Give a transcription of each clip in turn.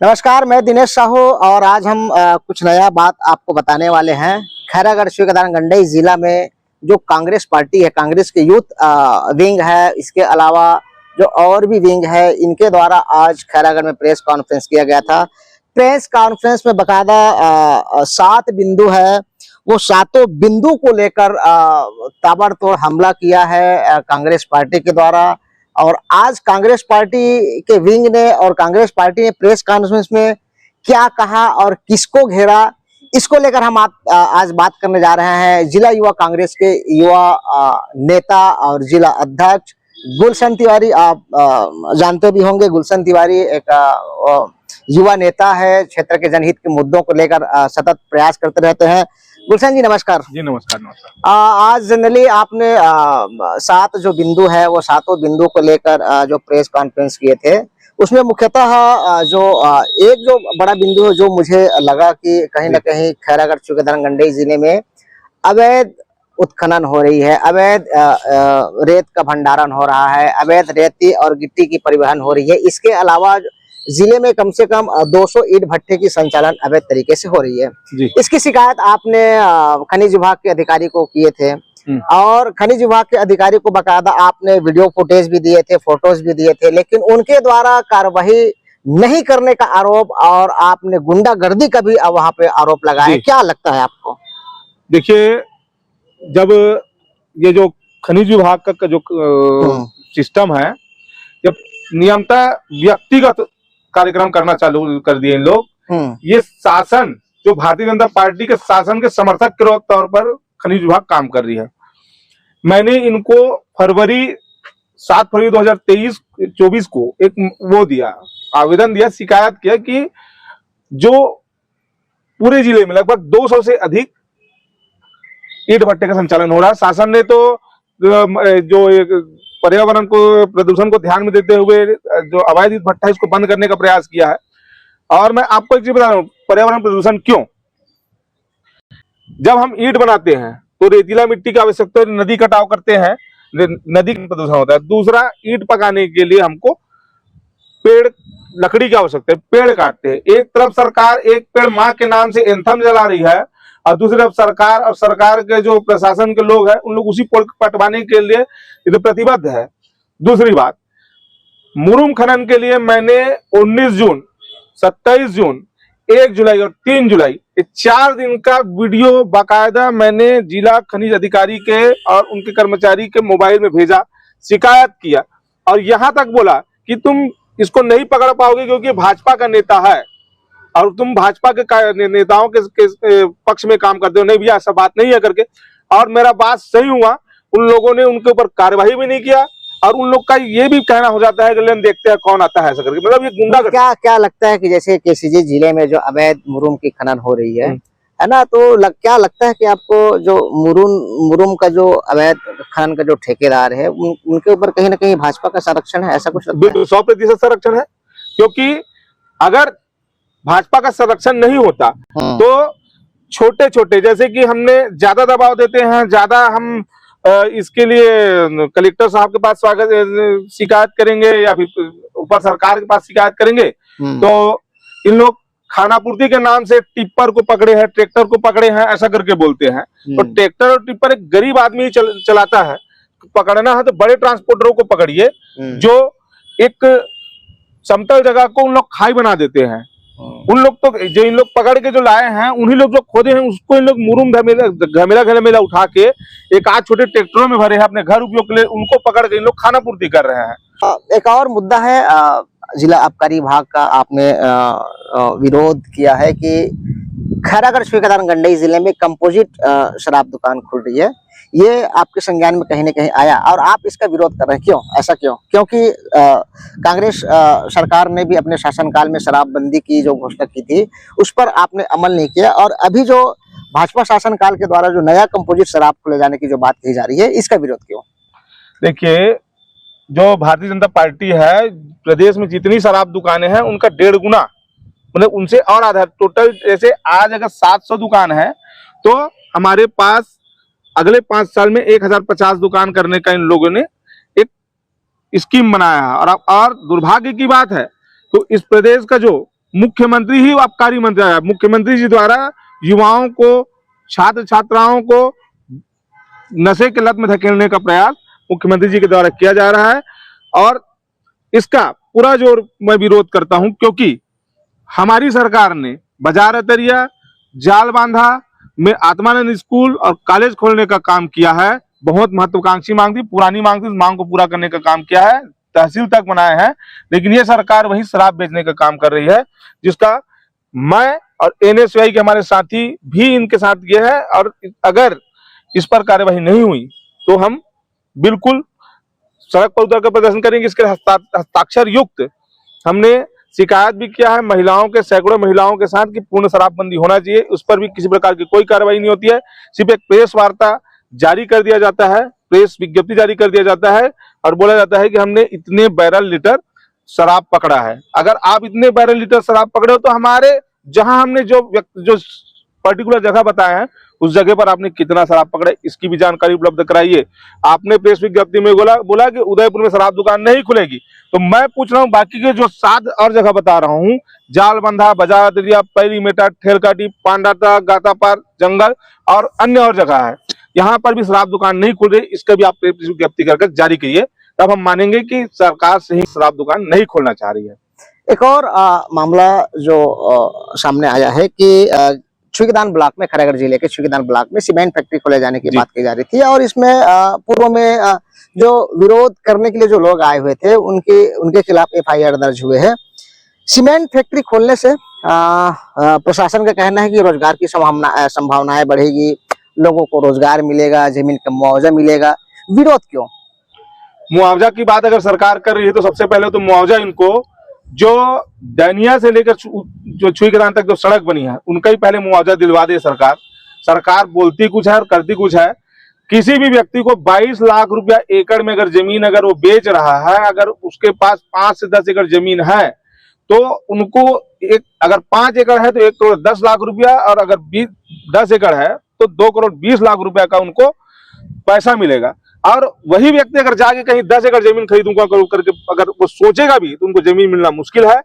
नमस्कार, मैं दिनेश साहू और आज हम कुछ नया बात आपको बताने वाले हैं। खैरागढ़ श्रीगदान गंडई जिला में जो कांग्रेस पार्टी है, कांग्रेस के यूथ विंग है, इसके अलावा जो और भी विंग है, इनके द्वारा आज खैरागढ़ में प्रेस कॉन्फ्रेंस किया गया था। प्रेस कॉन्फ्रेंस में बकायदा 7 बिंदु है, वो 7 बिंदु को लेकर ताबड़तोड़ हमला किया है कांग्रेस पार्टी के द्वारा। और आज कांग्रेस पार्टी के विंग ने और कांग्रेस पार्टी ने प्रेस कॉन्फ्रेंस में क्या कहा और किसको घेरा, इसको लेकर हम आज बात करने जा रहे हैं। जिला युवा कांग्रेस के युवा नेता और जिला अध्यक्ष गुलशन तिवारी, आप जानते भी होंगे। गुलशन तिवारी एक युवा नेता है, क्षेत्र के जनहित के मुद्दों को लेकर सतत प्रयास करते रहते हैं। गुलशन जी नमस्कार। जी नमस्कार। आज जनरली आपने 7 जो बिंदु है वो 7 बिंदु को लेकर जो प्रेस कॉन्फ्रेंस किए थे, उसमें मुख्यतः एक जो बड़ा बिंदु है जो मुझे लगा कि कहीं ना कहीं खैरागढ़ श्रीगदान गंडई जिले में अवैध उत्खनन हो रही है, अवैध रेत का भंडारण हो रहा है, अवैध रेती और गिट्टी की परिवहन हो रही है। इसके अलावा जिले में कम से कम 200 ईंट भट्टे की संचालन अवैध तरीके से हो रही है। इसकी शिकायत आपने खनिज विभाग के अधिकारी को किए थे और खनिज विभाग के अधिकारी को बकायदा आपने वीडियो फुटेज भी दिए थे, फोटोज भी दिए थे, लेकिन उनके द्वारा कार्रवाई नहीं करने का आरोप और आपने गुंडागर्दी का भी वहां पे आरोप लगाया। क्या लगता है आपको? देखिए, जब ये जो खनिज विभाग का जो सिस्टम है, जब नियमतः व्यक्तिगत कार्यक्रम करना चालू कर दिए इन लोग, ये शासन जो भारतीय जनता पार्टी के शासन के समर्थक के तौर पर खनिज विभाग काम कर रही है। मैंने इनको 7 फरवरी 2023-24 को एक आवेदन दिया, शिकायत किया कि जो पूरे जिले में लगभग 200 से अधिक ईंट भट्टे का संचालन हो रहा है। शासन ने तो जो पर्यावरण को, प्रदूषण को ध्यान में देते हुए जो अवैध ईंट भट्टा है इसको बंद करने का प्रयास किया है। और मैं आपको एक चीज बता रहा हूँ, पर्यावरण प्रदूषण क्यों? जब हम ईंट बनाते हैं तो रेतीला मिट्टी की आवश्यकता है, नदी कटाव करते हैं, नदी का प्रदूषण होता है। दूसरा, ईंट पकाने के लिए हमको लकड़ी की आवश्यकता है, पेड़ काटते हैं। एक तरफ सरकार एक पेड़ माँ के नाम से एंथम जला रही है और दूसरी तरफ सरकार और सरकार के जो प्रशासन के लोग हैं उन लोग उसी पेड़ कटवाने के लिए तो प्रतिबद्ध है। दूसरी बात, मुरुम खनन के लिए मैंने 19 जून, 27 जून, 1 जुलाई और 3 जुलाई 4 दिन का वीडियो बाकायदा मैंने जिला खनिज अधिकारी के और उनके कर्मचारी के मोबाइल में भेजा, शिकायत किया और यहां तक बोला कि तुम इसको नहीं पकड़ पाओगे क्योंकि भाजपा का नेता है और तुम भाजपा के नेताओं के पक्ष में काम करते हो। नहीं भैया, ऐसा बात नहीं है करके, और मेरा बात सही हुआ। उन लोगों ने उनके ऊपर कार्रवाई भी नहीं किया और उन लोग का ये भी कहना हो जाता है कि लेकिन देखते हैं कौन आता है ऐसा करके। मतलब ये गुंडा। क्या लगता है कि जैसे केसीजी जिले में जो अवैध मुरुम की खनन हो रही है ना, तो क्या लगता है कि आपको जो मुरुम का जो अवैध खनन का जो ठेकेदार है उनके ऊपर कहीं ना कहीं भाजपा का संरक्षण है, ऐसा कुछ? 100% संरक्षण है, क्योंकि अगर भाजपा का संरक्षण नहीं होता तो छोटे छोटे, जैसे कि हमने ज्यादा दबाव देते हैं, ज्यादा हम इसके लिए कलेक्टर साहब के पास शिकायत करेंगे या फिर ऊपर सरकार के पास शिकायत करेंगे, तो इन लोग खानापूर्ति के नाम से टिप्पर को पकड़े हैं, ट्रैक्टर को पकड़े हैं, ऐसा करके बोलते हैं। तो ट्रैक्टर और टिप्पर एक गरीब आदमी चलाता है। पकड़ना है तो बड़े ट्रांसपोर्टरों को पकड़िए जो एक समतल जगह को उन लोग खाई बना देते हैं। उन लोग तो जो इन लोग पकड़ के जो लाए हैं, उन्हीं लोग जो खोदे हैं उसको इन लोग मुरुम घमेला उठा के एक आध छोटे ट्रैक्टरों में भरे हैं अपने घर उपयोग के लिए, उनको पकड़ के इन लोग खाना पूर्ति कर रहे हैं। एक और मुद्दा है, जिला आबकारी विभाग का आपने विरोध किया है कि खैरागढ़ श्रीगदान गंडई जिले में कंपोजिट शराब दुकान खुल रही है। ये आपके संज्ञान में कहीं न कहीं आया और आप इसका विरोध कर रहे हैं, क्यों? ऐसा क्यों? क्योंकि कांग्रेस सरकार ने भी अपने शासनकाल में शराबबंदी की जो घोषणा की थी उस पर आपने अमल नहीं किया और अभी जो भाजपा शासनकाल के द्वारा जो नया कंपोजिट शराब खुले जाने की जो बात कही जा रही है, इसका विरोध क्यों? देखिए, जो भारतीय जनता पार्टी है, प्रदेश में जितनी शराब दुकानें हैं उनका 1.5 गुना, मतलब उनसे और आधा टोटल। जैसे आज अगर 700 दुकान है तो हमारे पास अगले 5 साल में 1050 दुकान करने का इन लोगों ने एक स्कीम बनाया है। और दुर्भाग्य की बात है तो इस प्रदेश का जो मुख्यमंत्री ही आबकारी मंत्री है। मुख्यमंत्री जी द्वारा युवाओं को, छात्र छात्राओं को नशे के लत में धकेलने का प्रयास मुख्यमंत्री जी के द्वारा किया जा रहा है, और इसका पूरा जोर मैं विरोध करता हूं, क्योंकि हमारी सरकार ने बाजार अतरिया, जाल बांधा में आत्मानंद स्कूल और कॉलेज खोलने का काम किया है। बहुत महत्वाकांक्षी मांग थी, पुरानी मांग थी, उस मांग को पूरा करने का काम किया है, तहसील तक बनाए हैं। लेकिन ये सरकार वही शराब बेचने का काम कर रही है, जिसका मैं और एनएसयूआई के हमारे साथी भी इनके साथ ये है। और अगर इस पर कार्यवाही नहीं हुई तो हम बिल्कुल सड़क पर उतरकर प्रदर्शन करेंगे। इसके हस्ताक्षर युक्त हमने शिकायत भी किया है महिलाओं के, सैकड़ों महिलाओं के साथ, कि पूर्ण शराबबंदी होना चाहिए। उस पर भी किसी प्रकार की कोई कार्रवाई नहीं होती है। सिर्फ एक प्रेस वार्ता जारी कर दिया जाता है, प्रेस विज्ञप्ति जारी कर दिया जाता है और बोला जाता है कि हमने इतने बैरल लीटर शराब पकड़ा है। अगर आप इतने बैरल लीटर शराब पकड़े हो तो हमारे जहां हमने जो पर्टिकुलर जगह बताया है उस जगह पर आपने कितना शराब पकड़े, इसकी भी जानकारी उपलब्ध कराइए। आपने प्रेस विज्ञप्ति में बोला कि उदयपुर में शराब दुकान नहीं खुलेगी, तो मैं पूछ रहा हूँ बाकी के जो 7 और जगह बता रहा हूँ, जालबंधा, बाजार अतरिया, पैरीमेटा, ठेलकाटी, पांडाता, गातापार, जंगल और अन्य और जगह है, यहाँ पर भी शराब दुकान नहीं खुल रही। इसका भी आप प्रेस विज्ञप्ति करके जारी कीजिए, तब हम मानेंगे कि सरकार सही शराब दुकान नहीं खोलना चाह रही है। एक और मामला जो सामने आया है कि छुईगदान ब्लॉक में, खैरागढ़ जिले के छुईगदान ब्लॉक में सीमेंट फैक्ट्री खोले जाने की बात की जा रही थी, और इसमें पूर्व में जो विरोध करने के लिए जो लोग आए हुए थे उनके खिलाफ एफआईआर दर्ज हुए हैं। सीमेंट फैक्ट्री खोलने से प्रशासन का कहना है कि रोजगार की संभावनाएं बढ़ेगी, लोगों को रोजगार मिलेगा, जमीन का मुआवजा मिलेगा। विरोध क्यों? मुआवजा की बात अगर सरकार कर रही है तो सबसे पहले तो मुआवजा इनको, जो डैनिया से लेकर जो छुईगदान तक जो सड़क बनी है उनका ही पहले मुआवजा दिलवा दे सरकार। सरकार बोलती कुछ है और करती कुछ है। किसी भी व्यक्ति को 22 लाख रुपया एकड़ में अगर जमीन अगर वो बेच रहा है, अगर उसके पास 5 से 10 एकड़ जमीन है तो उनको अगर 5 एकड़ है तो 1 करोड़ 10 लाख रुपया, और अगर 10 एकड़ है तो 2 करोड़ 20 लाख रुपया का उनको पैसा मिलेगा। और वही व्यक्ति अगर जाके कहीं 10 एकड़ जमीन खरीदूंगा करके अगर वो सोचेगा भी तो उनको जमीन मिलना मुश्किल है।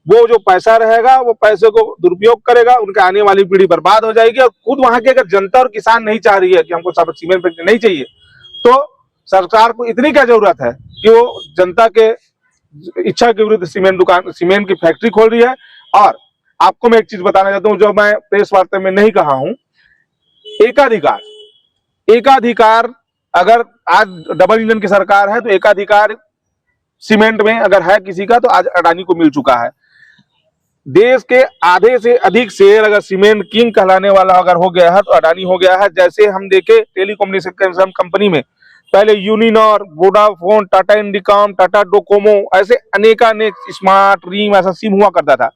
वो जो पैसा रहेगा वो पैसे को दुरुपयोग करेगा, उनके आने वाली पीढ़ी बर्बाद हो जाएगी। और खुद वहां की अगर जनता और किसान नहीं चाह रही है कि हमको सीमेंट फैक्ट्री नहीं चाहिए, तो सरकार को इतनी क्या जरूरत है कि वो जनता के इच्छा के विरुद्ध सीमेंट की फैक्ट्री खोल रही है। और आपको मैं एक चीज बताना चाहता हूँ जो मैं प्रेस वार्ता में नहीं कहा हूं, एकाधिकार अगर आज डबल इंजन की सरकार है तो एकाधिकार सीमेंट में अगर है किसी का तो आज अडानी को मिल चुका है। देश के आधे से अधिक शेयर अगर सीमेंट किंग कहलाने वाला अगर हो गया है तो अडानी हो गया है। जैसे हम देखे टेलीकम्युनिकेशन कंपनी में पहले Uninor, Vodafone, Tata Indicom, Tata Docomo, ऐसे अनेकानेक स्मार्ट, रीम ऐसा सिम हुआ करता था।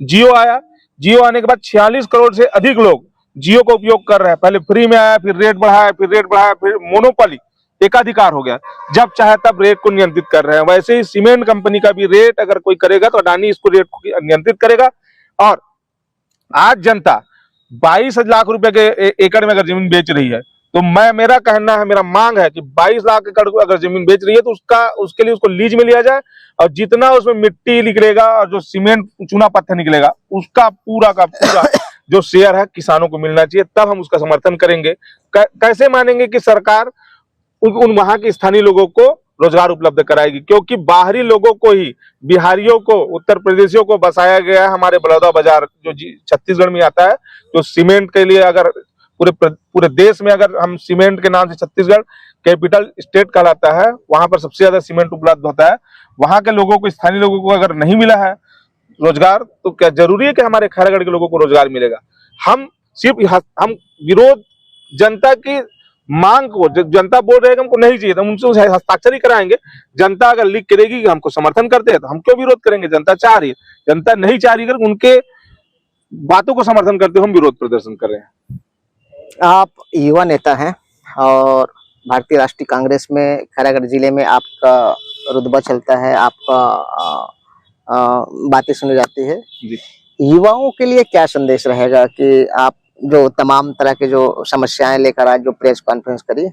जियो आया, जियो आने के बाद 46 करोड़ से अधिक लोग जियो का उपयोग कर रहे हैं। पहले फ्री में आया, फिर रेट बढ़ाया, फिर मोनोपोली, एकाधिकार हो गया, जब चाहे तब रेट को नियंत्रित कर रहे हैं। वैसे ही सीमेंट कंपनी का भी रेट अगर कोई करेगा तो अडानी इसको रेट को नियंत्रित करेगा। और आज जनता 22 लाख रुपए के एकड़ में अगर जमीन बेच रही है तो मेरा कहना है, मेरा मांग है कि 22 लाख एकड़ अगर जमीन बेच रही है तो उसके लिए उसको लीज में लिया जाए, और जितना उसमें मिट्टी निकलेगा और जो सीमेंट चूना पत्थर निकलेगा उसका पूरा का पूरा जो शेयर है किसानों को मिलना चाहिए। तब हम उसका समर्थन करेंगे। कैसे मानेंगे कि सरकार उन वहां के स्थानीय लोगों को रोजगार उपलब्ध कराएगी, क्योंकि बाहरी लोगों को ही, बिहारियों को, उत्तर प्रदेशियों को बसाया गया है। हमारे बलौदा बाजार जो छत्तीसगढ़ में आता है, जो सीमेंट के लिए अगर पूरे देश में अगर हम सीमेंट के नाम से छत्तीसगढ़ कैपिटल स्टेट कहलाता है, वहां पर सबसे ज्यादा सीमेंट उपलब्ध होता है। वहां के लोगों को, स्थानीय लोगों को अगर नहीं मिला है रोजगार, तो क्या जरूरी है कि हमारे खैरागढ़ के लोगों को रोजगार मिलेगा? हम विरोध जनता की मांग को, जनता बोल रहे हैं हमको नहीं चाहिए तो हम उनसे हस्ताक्षर ही कराएंगे। जनता अगर लिख करेगी कि हमको समर्थन करते हैं तो हम क्यों विरोध करेंगे? जनता चाह रही है, जनता नहीं चाह रही है, उनके बातों को समर्थन करते हुए हम विरोध प्रदर्शन कर रहे हैं। आप युवा नेता हैं और भारतीय राष्ट्रीय कांग्रेस में खैरागढ़ जिले में आपका रुतबा चलता है, आपका बातें सुनी जाती है। युवाओं के लिए क्या संदेश रहेगा कि आप जो तमाम तरह के जो समस्याएं लेकर आज जो प्रेस कॉन्फ्रेंस करी,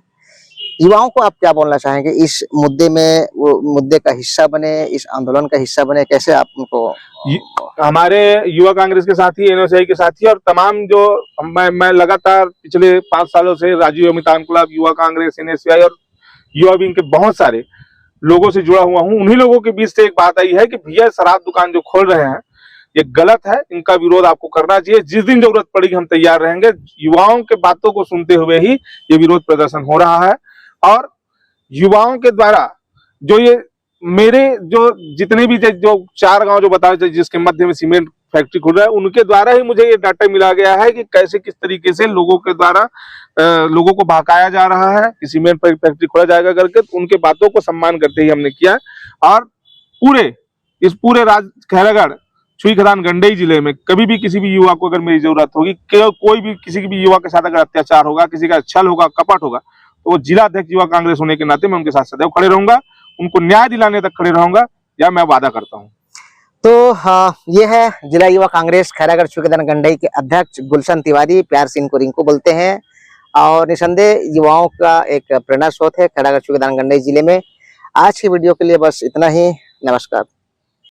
युवाओं को आप क्या बोलना चाहेंगे इस मुद्दे में, वो मुद्दे का हिस्सा बने, इस आंदोलन का हिस्सा बने, कैसे आप उनको? हमारे युवा कांग्रेस के साथी, एनएसआई के साथी और तमाम जो मैं लगातार पिछले 5 सालों से राजीव अमित इनकलाब, युवा कांग्रेस, एनएसआई और युवा विंग के बहुत सारे लोगों से जुड़ा हुआ हूं। उन्हीं लोगों के बीच से एक बात आई है कि भैया शराब दुकान जो खोल रहे हैं ये गलत है, इनका विरोध आपको करना चाहिए। जिस दिन जरूरत पड़ेगी हम तैयार रहेंगे। युवाओं के बातों को सुनते हुए ही ये विरोध प्रदर्शन हो रहा है। और युवाओं के द्वारा जो ये मेरे जो जितने भी जो 4 गांव जो बताए जिसके मध्य में सीमेंट फैक्ट्री खुल रहा है, उनके द्वारा ही मुझे ये डाटा मिला गया है कि कैसे किस तरीके से लोगों के द्वारा लोगों को बहकाया जा रहा है कि सीमेंट फैक्ट्री खोला जाएगा करके। तो उनके बातों को सम्मान करते ही हमने किया। और इस पूरे खैरागढ़ छुई खदान गंडई जिले में कभी भी किसी भी युवा को अगर मेरी जरूरत होगी, कोई भी किसी भी युवा के साथ अगर अत्याचार होगा, किसी का छल होगा, कपट होगा, तो वो जिला अध्यक्ष युवा कांग्रेस होने के नाते मैं उनके साथ सदैव खड़े रहूंगा, उनको न्याय दिलाने तक खड़े रहूंगा, या मैं वादा करता हूं। तो हाँ, ये है जिला युवा कांग्रेस खैरागढ़ छुई खदान गंडई के अध्यक्ष गुलशन तिवारी, प्यार से इनको रिंकू बोलते हैं, और निसंदेह युवाओं का एक प्रेरणा स्रोत है खैरागढ़ छुई खदान गंडई जिले में। आज की वीडियो के लिए बस इतना ही। नमस्कार।